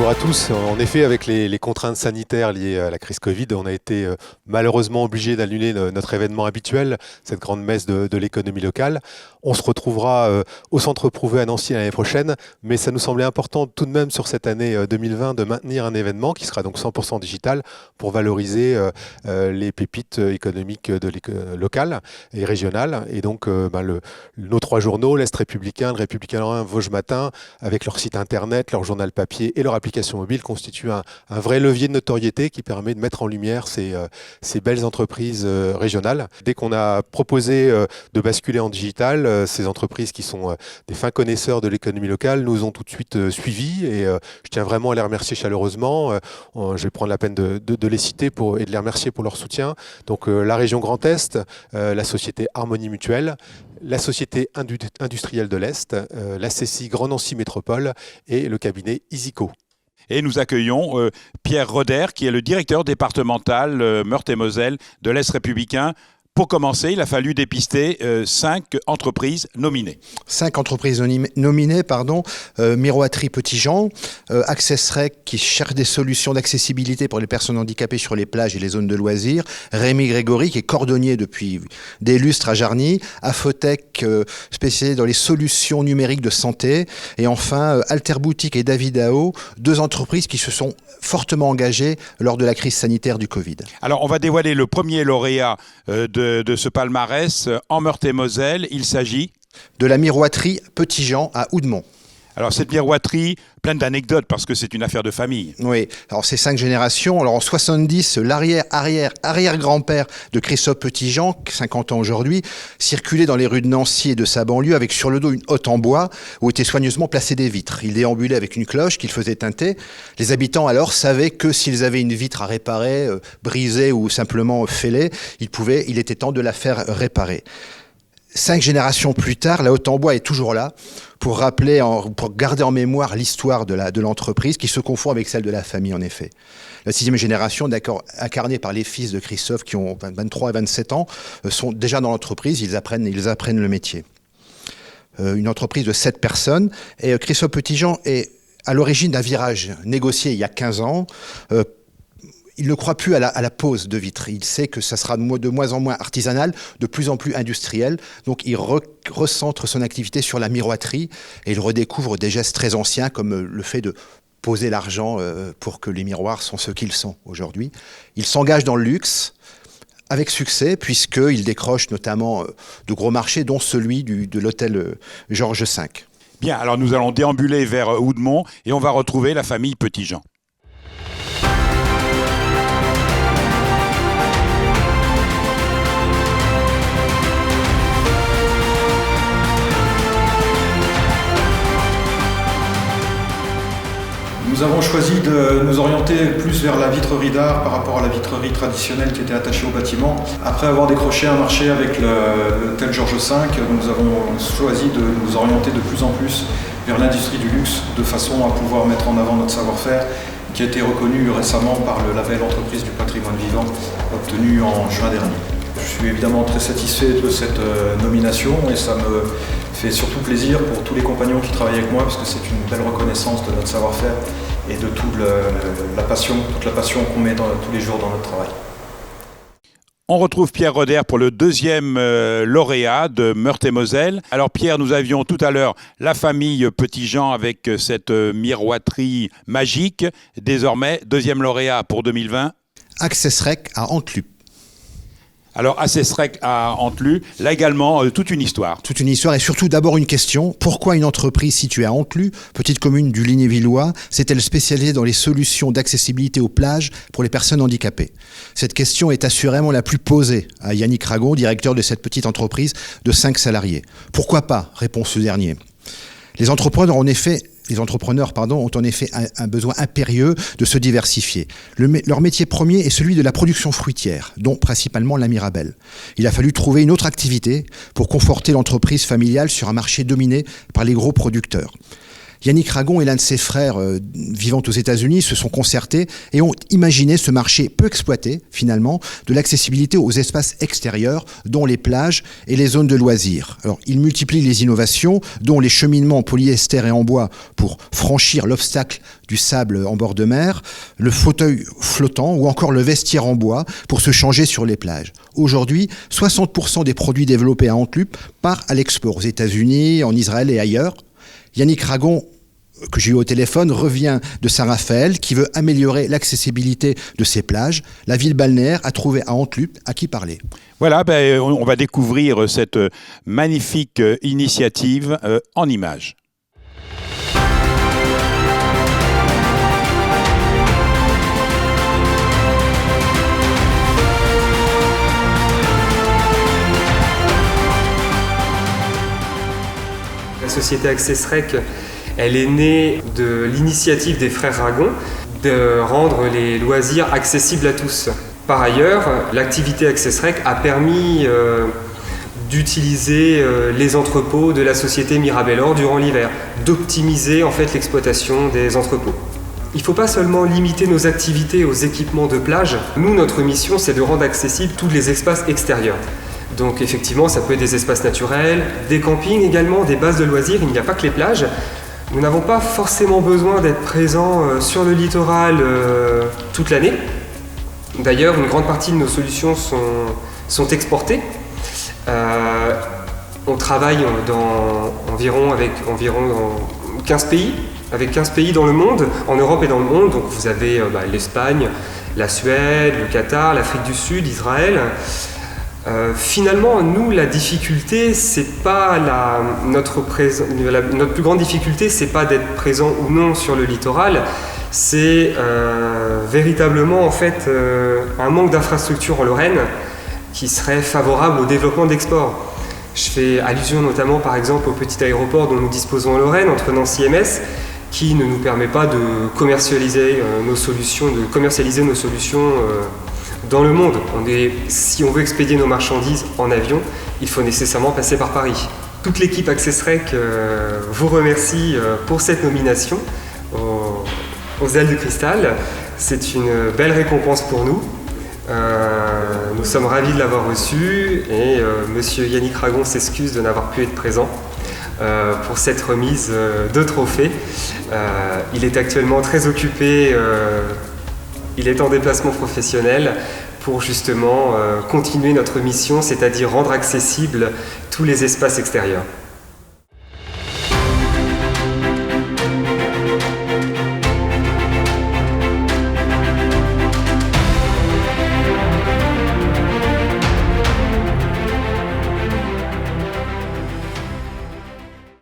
Bonjour à tous. En effet, avec les contraintes sanitaires liées à la crise Covid, on a été malheureusement obligé d'annuler notre événement habituel, cette grande messe de l'économie locale. On se retrouvera au Centre Prouvé à Nancy l'année prochaine, mais ça nous semblait important tout de même sur cette année 2020 de maintenir un événement qui sera donc 100% digital pour valoriser les pépites économiques locales et régionales. Et donc nos trois journaux, l'Est républicain, le Républicain Lorrain, Vosges Matin, avec leur site internet, leur journal papier et leur application mobile, constituent un vrai levier de notoriété qui permet de mettre en lumière ces belles entreprises régionales. Dès qu'on a proposé de basculer en digital, ces entreprises qui sont des fins connaisseurs de l'économie locale nous ont tout de suite suivis et je tiens vraiment à les remercier chaleureusement. Je vais prendre la peine de les citer et de les remercier pour leur soutien. Donc la région Grand Est, la société Harmonie Mutuelle, la Société industrielle de l'Est, la CCI Grand Nancy Métropole et le cabinet Isico. Et nous accueillons Pierre Roder, qui est le directeur départemental Meurthe-et-Moselle de l'Est républicain. Pour commencer, il a fallu dépister 5 entreprises nominées. 5 entreprises nominées, Miroiterie Petit-Jean, AccessRec qui cherche des solutions d'accessibilité pour les personnes handicapées sur les plages et les zones de loisirs, Rémi Grégory qui est cordonnier depuis des lustres à Jarny, Afotech spécialisé dans les solutions numériques de santé et enfin Alterboutique et David Ao, 2 entreprises qui se sont fortement engagées lors de la crise sanitaire du Covid. Alors on va dévoiler le premier lauréat de ce palmarès en Meurthe-et-Moselle. Il s'agit de la miroiterie Petit-Jean à Oudemont. Alors cette miroiterie, pleine d'anecdotes parce que c'est une affaire de famille. Oui, alors c'est 5 générations. Alors en 70, l'arrière-grand-père de Christophe Petit-Jean, 50 ans aujourd'hui, circulait dans les rues de Nancy et de sa banlieue avec sur le dos une hotte en bois où étaient soigneusement placées des vitres. Il déambulait avec une cloche qu'il faisait teinter. Les habitants alors savaient que s'ils avaient une vitre à réparer, brisée ou simplement fêlée, il était temps de la faire réparer. 5 générations plus tard, la hotte en bois est toujours là pour garder en mémoire l'histoire de l'entreprise qui se confond avec celle de la famille en effet. La 6e génération, incarnée par les fils de Christophe qui ont 23 et 27 ans, sont déjà dans l'entreprise, ils apprennent le métier. Une entreprise de 7 personnes et Christophe Petit-Jean est à l'origine d'un virage négocié il y a 15 ans. Il ne croit plus à la pose de vitres. Il sait que ça sera de moins en moins artisanal, de plus en plus industriel. Donc il recentre son activité sur la miroiterie et il redécouvre des gestes très anciens comme le fait de poser l'argent pour que les miroirs sont ce qu'ils sont aujourd'hui. Il s'engage dans le luxe avec succès puisqu'il décroche notamment de gros marchés dont celui de l'hôtel Georges V. Bien, alors nous allons déambuler vers Oudemont et on va retrouver la famille Petit-Jean. Nous avons choisi de nous orienter plus vers la vitrerie d'art par rapport à la vitrerie traditionnelle qui était attachée au bâtiment. Après avoir décroché un marché avec l'hôtel Georges V, nous avons choisi de nous orienter de plus en plus vers l'industrie du luxe de façon à pouvoir mettre en avant notre savoir-faire qui a été reconnu récemment par le label Entreprise du patrimoine vivant obtenu en juin dernier. Je suis évidemment très satisfait de cette nomination et ça me fait surtout plaisir pour tous les compagnons qui travaillent avec moi parce que c'est une belle reconnaissance de notre savoir-faire et de toute la passion qu'on met tous les jours dans notre travail. On retrouve Pierre Roder pour le 2e lauréat de Meurthe-et-Moselle. Alors Pierre, nous avions tout à l'heure la famille Petit-Jean avec cette miroiterie magique. Désormais, 2e lauréat pour 2020. AccessRec à Antlup. Alors, AccessRec à Antlup, là également, toute une histoire. Toute une histoire et surtout d'abord une question. Pourquoi une entreprise située à Antlup, petite commune du Ligné-Villois, s'est-elle spécialisée dans les solutions d'accessibilité aux plages pour les personnes handicapées? Cette question est assurément la plus posée à Yannick Ragon, directeur de cette petite entreprise de 5 salariés. Pourquoi pas? Répond ce dernier. Les entrepreneurs ont en effet un besoin impérieux de se diversifier. Leur métier premier est celui de la production fruitière, dont principalement la Mirabelle. Il a fallu trouver une autre activité pour conforter l'entreprise familiale sur un marché dominé par les gros producteurs. Yannick Ragon et l'un de ses frères vivant aux États-Unis se sont concertés et ont imaginé ce marché peu exploité, finalement, de l'accessibilité aux espaces extérieurs, dont les plages et les zones de loisirs. Alors, ils multiplient les innovations, dont les cheminements en polyester et en bois pour franchir l'obstacle du sable en bord de mer, le fauteuil flottant ou encore le vestiaire en bois pour se changer sur les plages. Aujourd'hui, 60% des produits développés à Antlup partent à l'export aux États-Unis, en Israël et ailleurs. Yannick Ragon, que j'ai eu au téléphone, revient de Saint-Raphaël qui veut améliorer l'accessibilité de ses plages. La ville balnéaire a trouvé à Antlup à qui parler. Voilà, on va découvrir cette magnifique initiative en images. La société Accessrec, elle est née de l'initiative des frères Ragon de rendre les loisirs accessibles à tous. Par ailleurs, l'activité Accessrec a permis d'utiliser les entrepôts de la société Mirabellor durant l'hiver, d'optimiser en fait l'exploitation des entrepôts. Il ne faut pas seulement limiter nos activités aux équipements de plage. Nous, notre mission, c'est de rendre accessibles tous les espaces extérieurs. Donc effectivement, ça peut être des espaces naturels, des campings également, des bases de loisirs, il n'y a pas que les plages. Nous n'avons pas forcément besoin d'être présents sur le littoral toute l'année. D'ailleurs, une grande partie de nos solutions sont exportées. On travaille avec environ 15 pays, avec 15 pays dans le monde, en Europe et dans le monde. Donc vous avez l'Espagne, la Suède, le Qatar, l'Afrique du Sud, Israël. Finalement, nous, la difficulté, c'est pas notre plus grande difficulté, c'est pas d'être présent ou non sur le littoral, c'est véritablement en fait un manque d'infrastructures en Lorraine qui serait favorable au développement d'export. Je fais allusion notamment par exemple au petit aéroport dont nous disposons en Lorraine, entre Nancy et Metz, qui ne nous permet pas de commercialiser nos solutions, dans le monde. Si on veut expédier nos marchandises en avion, il faut nécessairement passer par Paris. Toute l'équipe Accessrec vous remercie pour cette nomination aux ailes de cristal. C'est une belle récompense pour nous. Nous sommes ravis de l'avoir reçu et monsieur Yannick Ragon s'excuse de n'avoir pu être présent pour cette remise de trophée. Il est actuellement très occupé. Il est en déplacement professionnel pour justement continuer notre mission, c'est-à-dire rendre accessibles tous les espaces extérieurs.